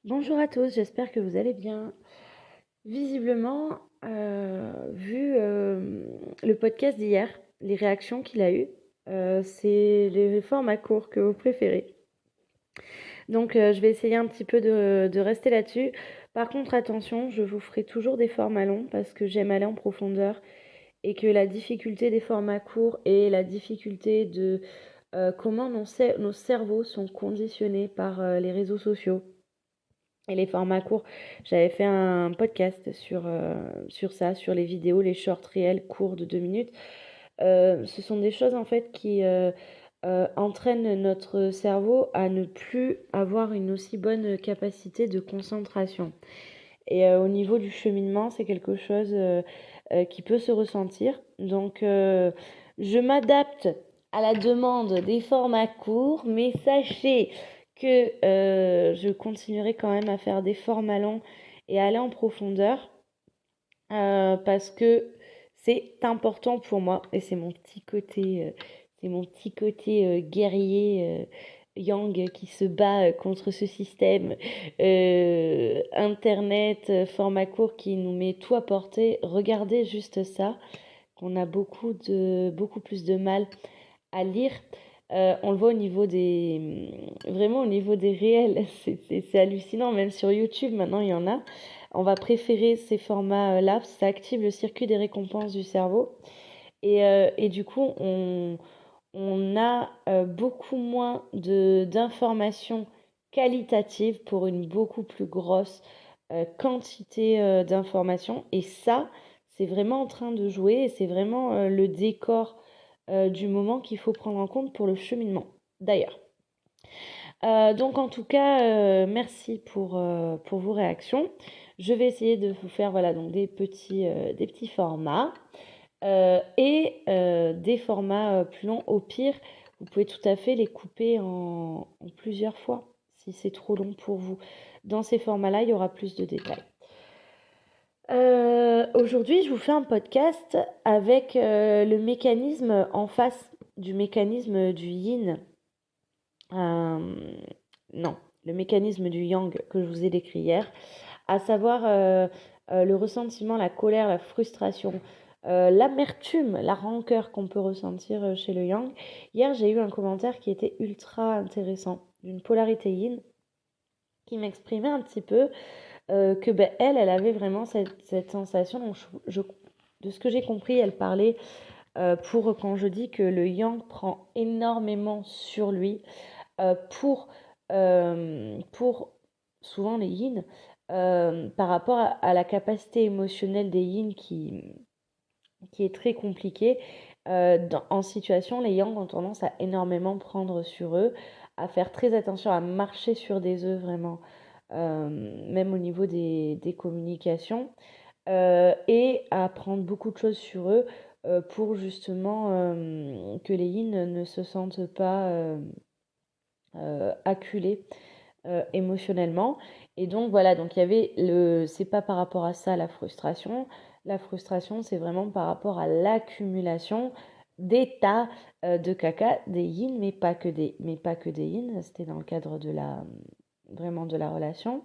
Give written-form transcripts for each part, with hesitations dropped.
Bonjour à tous, j'espère que vous allez bien. Visiblement, vu le podcast d'hier, les réactions qu'il a eues, c'est les formats courts que vous préférez. Donc, je vais essayer un petit peu de rester là-dessus. Par contre, attention, je vous ferai toujours des formats longs parce que j'aime aller en profondeur et que la difficulté des formats courts et la difficulté de comment nos cerveaux sont conditionnés par les réseaux sociaux et les formats courts. J'avais fait un podcast sur ça, sur les vidéos, les shorts réels courts de 2 minutes. Ce sont des choses en fait qui entraînent notre cerveau à ne plus avoir une aussi bonne capacité de concentration. Et au niveau du cheminement, c'est quelque chose qui peut se ressentir. Donc, je m'adapte à la demande des formats courts, mais sachez que je continuerai quand même à faire des formats longs et à aller en profondeur parce que c'est important pour moi et c'est mon petit côté guerrier Yang qui se bat contre ce système internet format court qui nous met tout à portée. Regardez juste ça, qu'on a beaucoup plus de mal à lire. On le voit au niveau vraiment au niveau des réels, c'est hallucinant, même sur YouTube maintenant il y en a. On va préférer ces formats-là, parce que ça active le circuit des récompenses du cerveau. Et du coup, on a beaucoup moins d'informations qualitatives pour une beaucoup plus grosse quantité d'informations. Et ça, c'est vraiment en train de jouer et c'est vraiment le décor du moment qu'il faut prendre en compte pour le cheminement. D'ailleurs. Donc en tout cas, merci pour vos réactions. Je vais essayer de vous faire voilà, donc des petits formats et des formats plus longs. Au pire, vous pouvez tout à fait les couper en plusieurs fois si c'est trop long pour vous. Dans ces formats-là, il y aura plus de détails. Aujourd'hui, je vous fais un podcast avec le mécanisme en face du mécanisme du yin. Non, le mécanisme du yang que je vous ai décrit hier, à savoir le ressentiment, la colère, la frustration, l'amertume, la rancœur qu'on peut ressentir chez le yang. Hier, j'ai eu un commentaire qui était ultra intéressant, d'une polarité yin, qui m'exprimait un petit peu que ben, elle avait vraiment cette sensation. Donc de ce que j'ai compris, elle parlait pour quand je dis que le yang prend énormément sur lui pour souvent les yin, par rapport à la capacité émotionnelle des yin qui est très compliquée. En situation, les yang ont tendance à énormément prendre sur eux, à faire très attention, à marcher sur des œufs vraiment, même au niveau des communications, et à prendre beaucoup de choses sur eux pour justement que les yin ne se sentent pas acculés émotionnellement. Et donc voilà, donc il y avait c'est pas par rapport à ça la frustration. La frustration, c'est vraiment par rapport à l'accumulation des tas de caca, des yin, mais pas que des yin. C'était dans le cadre de vraiment de la relation.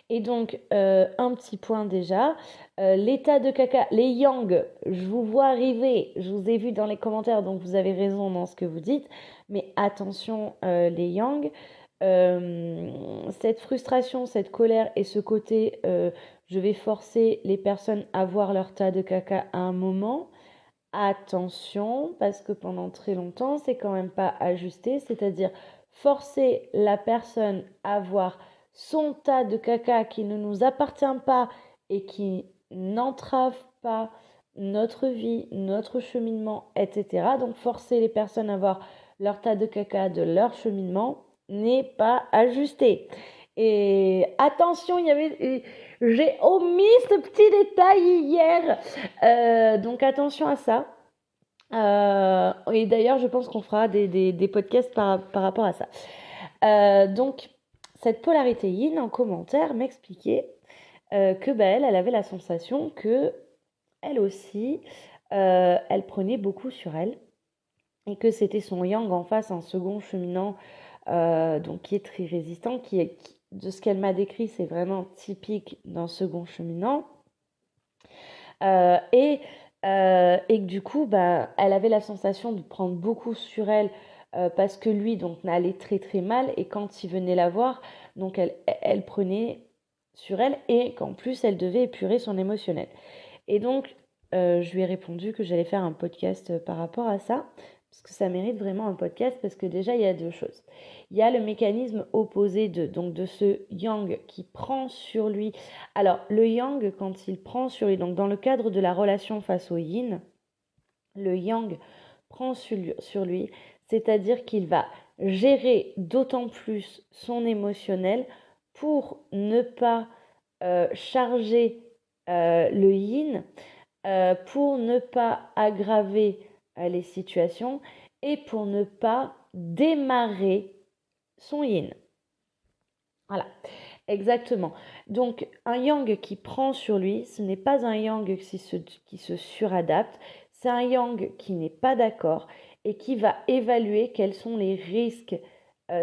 Et donc, un petit point déjà, l'état de caca, les yang, je vous vois arriver, je vous ai vu dans les commentaires, donc vous avez raison dans ce que vous dites, mais attention, les yang, cette frustration, cette colère et ce côté, je vais forcer les personnes à voir leur tas de caca à un moment. Attention, parce que pendant très longtemps, c'est quand même pas ajusté, c'est-à-dire forcer la personne à voir son tas de caca qui ne nous appartient pas et qui n'entrave pas notre vie, notre cheminement, etc. Donc forcer les personnes à voir leur tas de caca de leur cheminement n'est pas ajusté. Et attention, j'ai omis ce petit détail hier. Donc attention à ça. Et d'ailleurs, je pense qu'on fera des podcasts par rapport à ça. Donc, cette polarité yin en commentaire m'expliquait que bah, elle avait la sensation que elle aussi, elle prenait beaucoup sur elle et que c'était son yang en face, un second cheminant, donc qui est très résistant, de ce qu'elle m'a décrit, c'est vraiment typique d'un second cheminant. Et que du coup, bah, elle avait la sensation de prendre beaucoup sur elle parce que lui, donc, allait très très mal. Et quand il venait la voir, donc elle prenait sur elle et qu'en plus, elle devait épurer son émotionnel. Et donc, je lui ai répondu que j'allais faire un podcast par rapport à ça, parce que ça mérite vraiment un podcast, parce que déjà, il y a deux choses. Il y a le mécanisme opposé donc de ce yang qui prend sur lui. Alors, le yang, quand il prend sur lui, donc dans le cadre de la relation face au yin, le yang prend sur lui, c'est-à-dire qu'il va gérer d'autant plus son émotionnel pour ne pas charger le yin, pour ne pas aggraver les situations et pour ne pas démarrer son yin. Voilà, exactement. Donc un yang qui prend sur lui, ce n'est pas un yang qui se suradapte, c'est un yang qui n'est pas d'accord et qui va évaluer quels sont les risques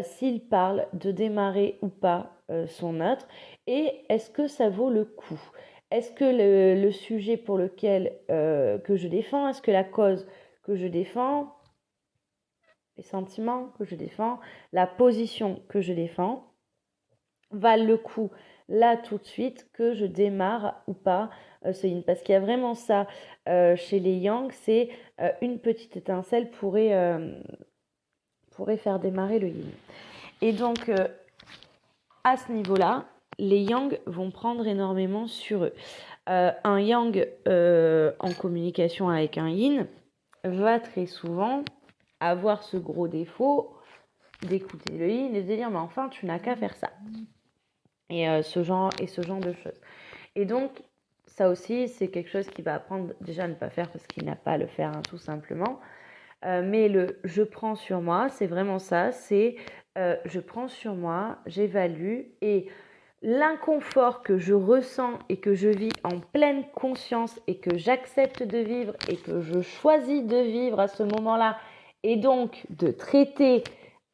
s'il parle de démarrer ou pas son autre et est-ce que ça vaut le coup. Est-ce que le sujet pour lequel que je défends, est-ce que la cause que je défends, les sentiments que je défends, la position que je défends, valent le coup là tout de suite que je démarre ou pas ce yin. Parce qu'il y a vraiment ça chez les yang, c'est une petite étincelle pourrait faire démarrer le yin. Et donc à ce niveau-là, les yang vont prendre énormément sur eux. Un yang en communication avec un yin va très souvent avoir ce gros défaut d'écouter le yin et de dire mais enfin tu n'as qu'à faire ça. Et ce genre de choses. Et donc, ça aussi, c'est quelque chose qu'il va apprendre déjà à ne pas faire parce qu'il n'a pas à le faire, hein, tout simplement. Mais le je prends sur moi, c'est vraiment ça, c'est je prends sur moi, j'évalue et l'inconfort que je ressens et que je vis en pleine conscience et que j'accepte de vivre et que je choisis de vivre à ce moment-là et donc de traiter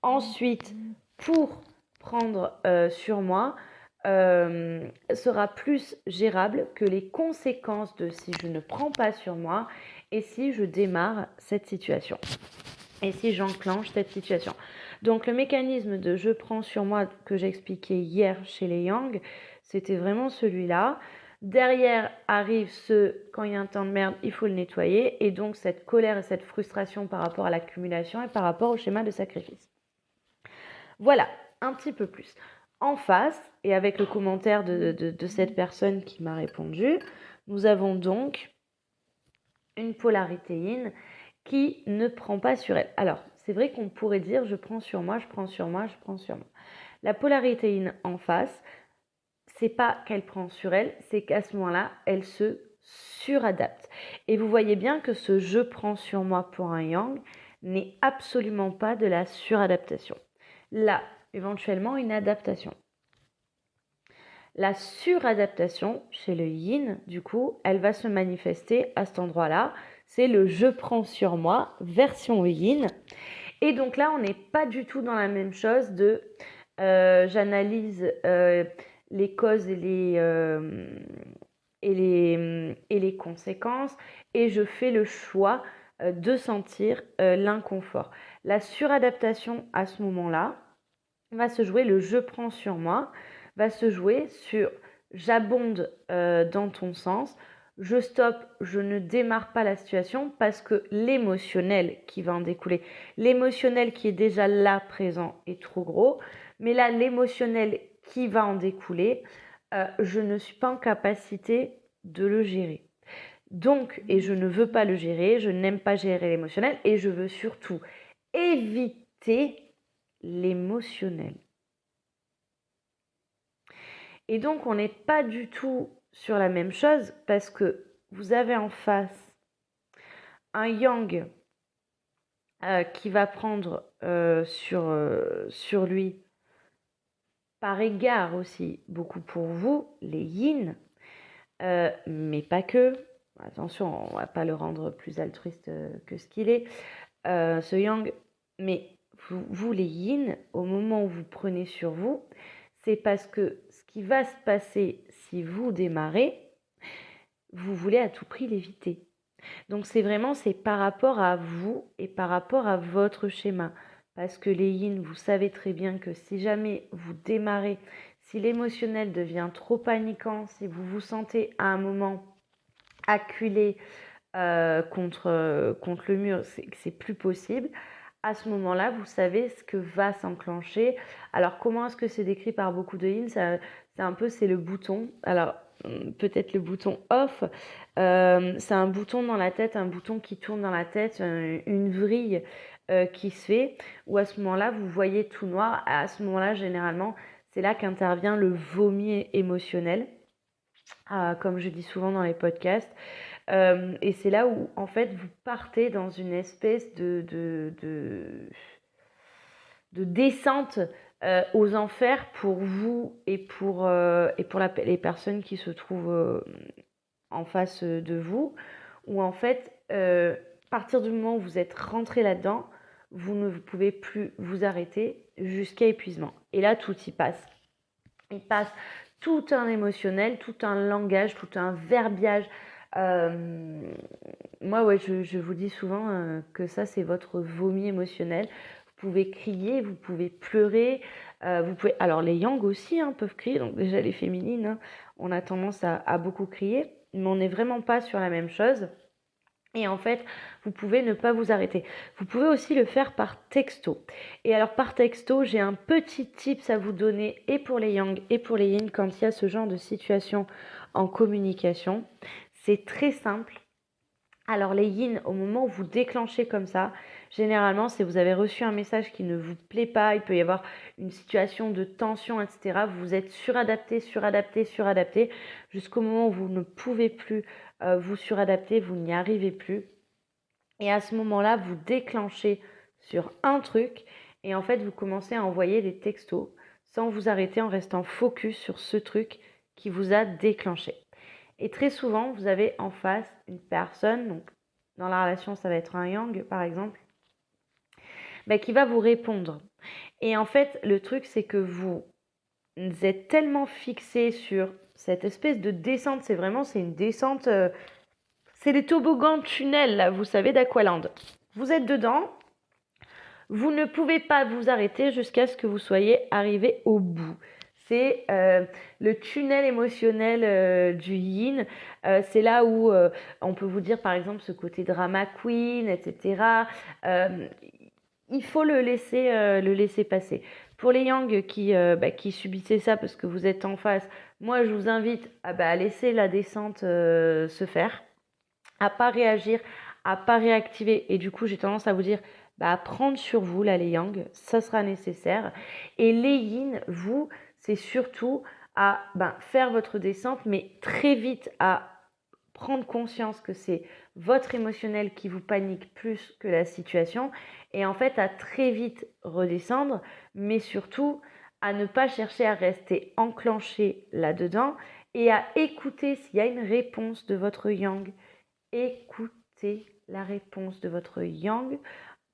ensuite pour prendre sur moi sera plus gérable que les conséquences de si je ne prends pas sur moi et si je démarre cette situation et si j'enclenche cette situation. Donc le mécanisme de je prends sur moi que j'ai expliqué hier chez les Yang, c'était vraiment celui-là. Derrière arrive quand il y a un temps de merde, il faut le nettoyer. Et donc cette colère et cette frustration par rapport à l'accumulation et par rapport au schéma de sacrifice. Voilà, un petit peu plus. En face, et avec le commentaire de cette personne qui m'a répondu, nous avons donc une polarité yin qui ne prend pas sur elle. Alors, c'est vrai qu'on pourrait dire je prends sur moi, je prends sur moi, je prends sur moi. La polarité yin en face, c'est pas qu'elle prend sur elle, c'est qu'à ce moment-là, elle se suradapte. Et vous voyez bien que ce je prends sur moi pour un yang n'est absolument pas de la suradaptation. Là, éventuellement, une adaptation. La suradaptation chez le yin, du coup, elle va se manifester à cet endroit-là. C'est le je prends sur moi, version yin. Et donc là, on n'est pas du tout dans la même chose de j'analyse les causes et les conséquences et je fais le choix de sentir l'inconfort. La suradaptation à ce moment-là va se jouer, le je prends sur moi, va se jouer sur j'abonde dans ton sens, je stoppe, je ne démarre pas la situation parce que l'émotionnel qui va en découler, l'émotionnel qui est déjà là présent est trop gros, mais là l'émotionnel qui va en découler, je ne suis pas en capacité de le gérer. Donc, et je ne veux pas le gérer, je n'aime pas gérer l'émotionnel et je veux surtout éviter l'émotionnel. Et donc, on n'est pas du tout sur la même chose parce que vous avez en face un yang qui va prendre sur lui, par égard aussi, beaucoup pour vous, les yin, mais pas que. Attention, on ne va pas le rendre plus altruiste que ce qu'il est, ce yang. Mais vous, les yin, au moment où vous prenez sur vous, c'est parce que ce qui va se passer si vous démarrez, vous voulez à tout prix l'éviter. Donc c'est par rapport à vous et par rapport à votre schéma. Parce que les yin, vous savez très bien que si jamais vous démarrez, si l'émotionnel devient trop paniquant, si vous vous sentez à un moment acculé contre le mur, c'est plus possible. À ce moment-là, vous savez ce que va s'enclencher. Alors, comment est-ce que c'est décrit par beaucoup de yin? C'est le bouton. Alors, peut-être le bouton off. C'est un bouton dans la tête, un bouton qui tourne dans la tête, une vrille qui se fait. Ou à ce moment-là, vous voyez tout noir. À ce moment-là, généralement, c'est là qu'intervient le vomi émotionnel, comme je dis souvent dans les podcasts. Et c'est là où, en fait, vous partez dans une espèce de descente aux enfers pour vous et pour les personnes qui se trouvent en face de vous, où en fait, à partir du moment où vous êtes rentré là-dedans, vous ne pouvez plus vous arrêter jusqu'à épuisement. Et là, tout y passe. Il passe tout un émotionnel, tout un langage, tout un verbiage. Moi, ouais, je vous dis souvent que ça, c'est votre vomi émotionnel. Vous pouvez crier, vous pouvez pleurer, vous pouvez. Alors les yang aussi peuvent crier, donc déjà les féminines, on a tendance à beaucoup crier, mais on n'est vraiment pas sur la même chose. Et en fait, vous pouvez ne pas vous arrêter. Vous pouvez aussi le faire par texto. Et alors par texto, j'ai un petit tips à vous donner et pour les yang et pour les yin quand il y a ce genre de situation en communication. C'est très simple. Alors les yin, au moment où vous déclenchez comme ça, généralement, si vous avez reçu un message qui ne vous plaît pas, il peut y avoir une situation de tension, etc. Vous êtes suradapté, jusqu'au moment où vous ne pouvez plus vous suradapter, vous n'y arrivez plus. Et à ce moment-là, vous déclenchez sur un truc et en fait, vous commencez à envoyer des textos sans vous arrêter en restant focus sur ce truc qui vous a déclenché. Et très souvent, vous avez en face une personne, donc dans la relation, ça va être un yang par exemple, qui va vous répondre. Et en fait, le truc, c'est que vous êtes tellement fixé sur cette espèce de descente, c'est une descente, c'est les toboggans de tunnel, là, vous savez, d'Aqualand. Vous êtes dedans, vous ne pouvez pas vous arrêter jusqu'à ce que vous soyez arrivé au bout. C'est le tunnel émotionnel du yin. C'est là où on peut vous dire, par exemple, ce côté drama queen, etc. Il faut le laisser passer. Pour les yang qui subissaient ça parce que vous êtes en face, moi, je vous invite à laisser la descente se faire, à pas réagir, à pas réactiver. Et du coup, j'ai tendance à vous dire, prendre sur vous, là, les yang, ça sera nécessaire. Et les yin, vous, c'est surtout à faire votre descente, mais très vite à prendre conscience que c'est votre émotionnel qui vous panique plus que la situation et en fait à très vite redescendre, mais surtout à ne pas chercher à rester enclenché là-dedans et à écouter s'il y a une réponse de votre yang. Écoutez la réponse de votre yang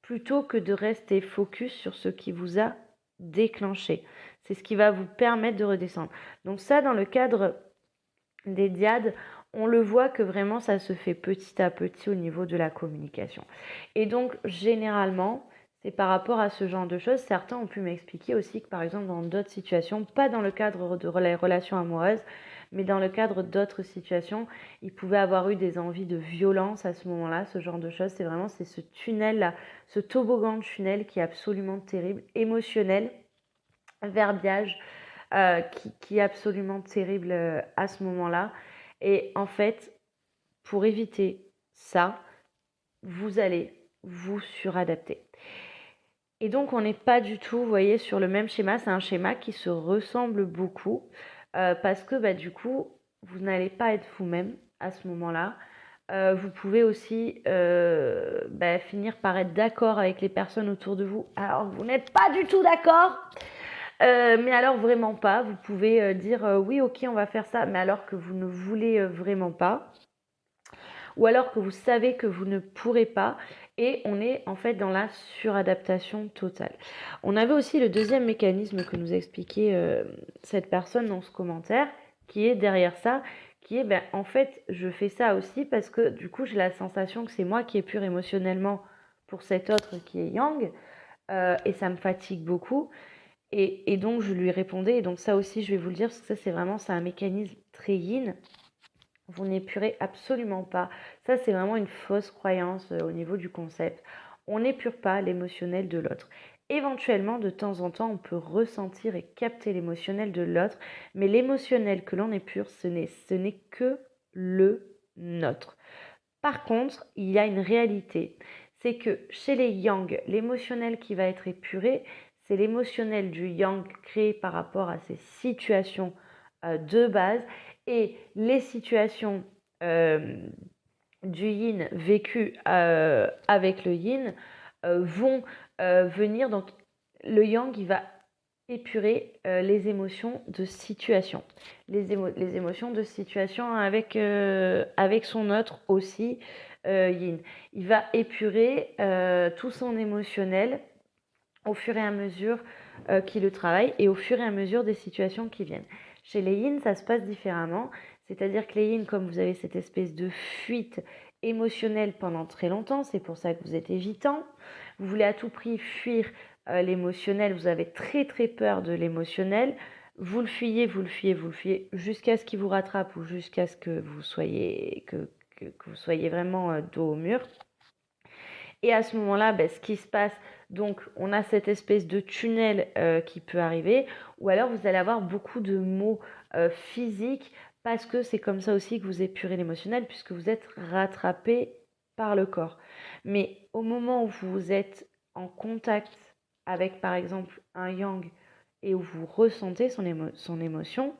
plutôt que de rester focus sur ce qui vous a déclenché. C'est ce qui va vous permettre de redescendre. Donc ça, dans le cadre des dyades, on le voit que vraiment ça se fait petit à petit au niveau de la communication. Et donc généralement, c'est par rapport à ce genre de choses. Certains ont pu m'expliquer aussi que par exemple dans d'autres situations, pas dans le cadre de relations amoureuses, mais dans le cadre d'autres situations, ils pouvaient avoir eu des envies de violence à ce moment-là, ce genre de choses. C'est ce tunnel-là, ce toboggan de tunnel qui est absolument terrible, émotionnel, verbiage, qui est absolument terrible à ce moment-là. Et en fait, pour éviter ça, vous allez vous suradapter. Et donc, on n'est pas du tout, vous voyez, sur le même schéma. C'est un schéma qui se ressemble beaucoup parce que du coup, vous n'allez pas être vous-même à ce moment-là. Vous pouvez aussi finir par être d'accord avec les personnes autour de vous. Alors, vous n'êtes pas du tout d'accord, mais alors vraiment pas. Vous pouvez dire oui, ok, on va faire ça, mais alors que vous ne voulez vraiment pas. Ou alors que vous savez que vous ne pourrez pas. et on est en fait dans la suradaptation totale. On avait aussi le deuxième mécanisme que nous expliquait cette personne dans ce commentaire, qui est derrière ça, qui est en fait je fais ça aussi parce que du coup j'ai la sensation que c'est moi qui est pure émotionnellement pour cet autre qui est yang, et ça me fatigue beaucoup. Et donc je lui répondais, et donc ça aussi je vais vous le dire, parce que ça c'est un mécanisme très yin. Vous n'épurez absolument pas. Ça c'est vraiment une fausse croyance au niveau du concept. On n'épure pas l'émotionnel de l'autre. Éventuellement, de temps en temps, on peut ressentir et capter l'émotionnel de l'autre, mais l'émotionnel que l'on épure, ce n'est que le nôtre. Par contre, il y a une réalité, c'est que chez les yang, l'émotionnel qui va être épuré, c'est l'émotionnel du yang créé par rapport à ces situations de base, et les situations du yin vécues avec le yin vont venir, donc le yang il va épurer les émotions de situation. Les émotions de situation avec son autre aussi, yin. Il va épurer tout son émotionnel au fur et à mesure qu'il le travaille et au fur et à mesure des situations qui viennent. Chez les yin, ça se passe différemment. C'est-à-dire que les yin, comme vous avez cette espèce de fuite émotionnelle pendant très longtemps, c'est pour ça que vous êtes évitant. Vous voulez à tout prix fuir l'émotionnel, vous avez très très peur de l'émotionnel, vous le fuyez, jusqu'à ce qu'il vous rattrape ou jusqu'à ce que vous soyez, que vous soyez vraiment dos au mur. Et à ce moment-là, ce qui se passe, donc on a cette espèce de tunnel qui peut arriver, ou alors vous allez avoir beaucoup de maux physiques, parce que c'est comme ça aussi que vous épurez l'émotionnel, puisque vous êtes rattrapé par le corps. Mais au moment où vous êtes en contact avec par exemple un yang et où vous ressentez son émotion,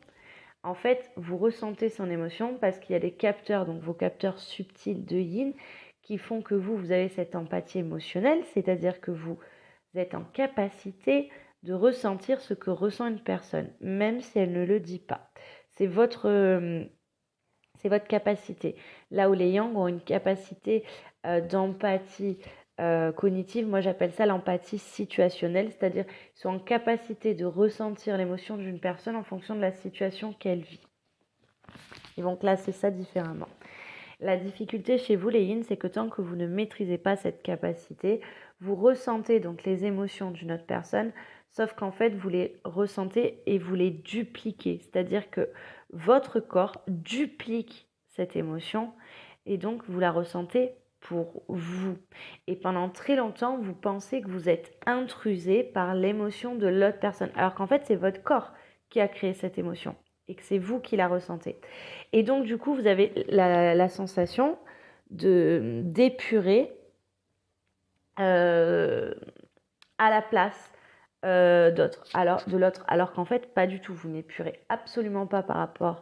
en fait vous ressentez son émotion parce qu'il y a des capteurs, donc vos capteurs subtils de yin, qui font que vous avez cette empathie émotionnelle, c'est-à-dire que vous êtes en capacité de ressentir ce que ressent une personne, même si elle ne le dit pas. C'est votre capacité. Là où les yang ont une capacité d'empathie cognitive, moi j'appelle ça l'empathie situationnelle, c'est-à-dire qu'ils sont en capacité de ressentir l'émotion d'une personne en fonction de la situation qu'elle vit. Ils vont classer ça différemment. La difficulté chez vous, les yin, c'est que tant que vous ne maîtrisez pas cette capacité, vous ressentez donc les émotions d'une autre personne, sauf qu'en fait, vous les ressentez et vous les dupliquez. C'est-à-dire que votre corps duplique cette émotion et donc vous la ressentez pour vous. Et pendant très longtemps, vous pensez que vous êtes intrusé par l'émotion de l'autre personne, alors qu'en fait, c'est votre corps qui a créé cette émotion et que c'est vous qui la ressentez. Et donc, du coup, vous avez la sensation d'épurer à la place de l'autre, alors qu'en fait, pas du tout. Vous n'épurez absolument pas par rapport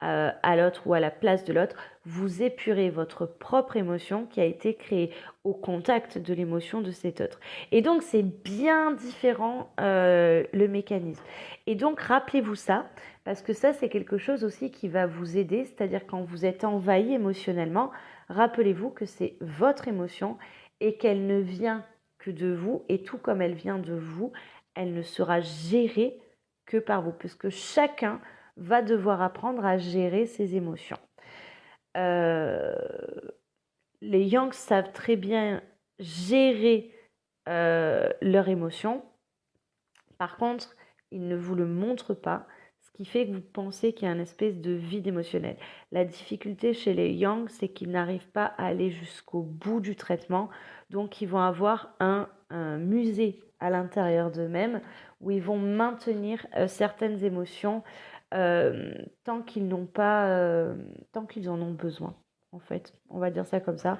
à l'autre ou à la place de l'autre. Vous épurez votre propre émotion qui a été créée au contact de l'émotion de cet autre. Et donc, c'est bien différent le mécanisme. Et donc, rappelez-vous ça, parce que ça, c'est quelque chose aussi qui va vous aider. C'est-à-dire quand vous êtes envahi émotionnellement, rappelez-vous que c'est votre émotion et qu'elle ne vient que de vous. Et tout comme elle vient de vous, elle ne sera gérée que par vous, puisque chacun va devoir apprendre à gérer ses émotions. Les Yangs savent très bien gérer leurs émotions. Par contre, ils ne vous le montrent pas, ce qui fait que vous pensez qu'il y a une espèce de vide émotionnel. La difficulté chez les Yang, c'est qu'ils n'arrivent pas à aller jusqu'au bout du traitement. Donc, ils vont avoir un musée à l'intérieur d'eux-mêmes où ils vont maintenir certaines émotions tant qu'ils n'ont pas, tant qu'ils en ont besoin, en fait. On va dire ça comme ça.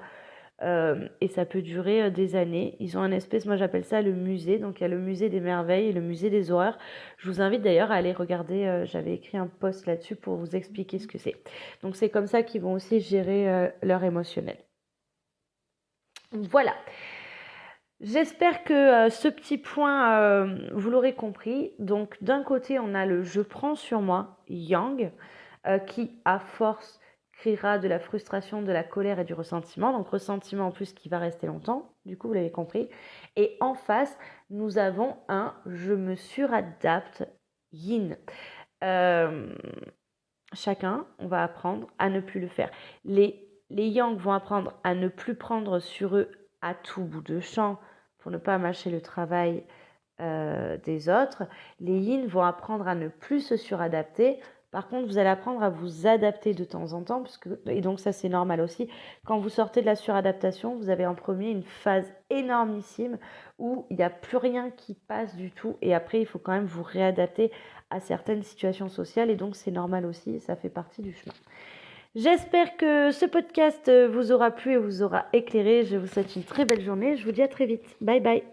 Et ça peut durer des années. Ils ont un espèce, moi j'appelle ça le musée. Donc il y a le musée des merveilles et le musée des horreurs. Je vous invite d'ailleurs à aller regarder, j'avais écrit un post là-dessus pour vous expliquer ce que c'est. Donc c'est comme ça qu'ils vont aussi gérer leur émotionnel. Voilà. J'espère que ce petit point, vous l'aurez compris. Donc d'un côté, on a le je prends sur moi, yang, qui à force créera de la frustration, de la colère et du ressentiment. Donc ressentiment en plus qui va rester longtemps. Du coup, vous l'avez compris. Et en face, nous avons un je me suradapte yin. Euh, Chacun, on va apprendre à ne plus le faire. Les yang vont apprendre à ne plus prendre sur eux à tout bout de champ pour ne pas mâcher le travail des autres. Les yin vont apprendre à ne plus se suradapter. Par contre, vous allez apprendre à vous adapter de temps en temps, et donc ça c'est normal aussi. Quand vous sortez de la suradaptation, vous avez en premier une phase énormissime où il n'y a plus rien qui passe du tout, et après il faut quand même vous réadapter à certaines situations sociales, et donc c'est normal aussi, ça fait partie du chemin. J'espère que ce podcast vous aura plu et vous aura éclairé. Je vous souhaite une très belle journée. Je vous dis à très vite. Bye bye.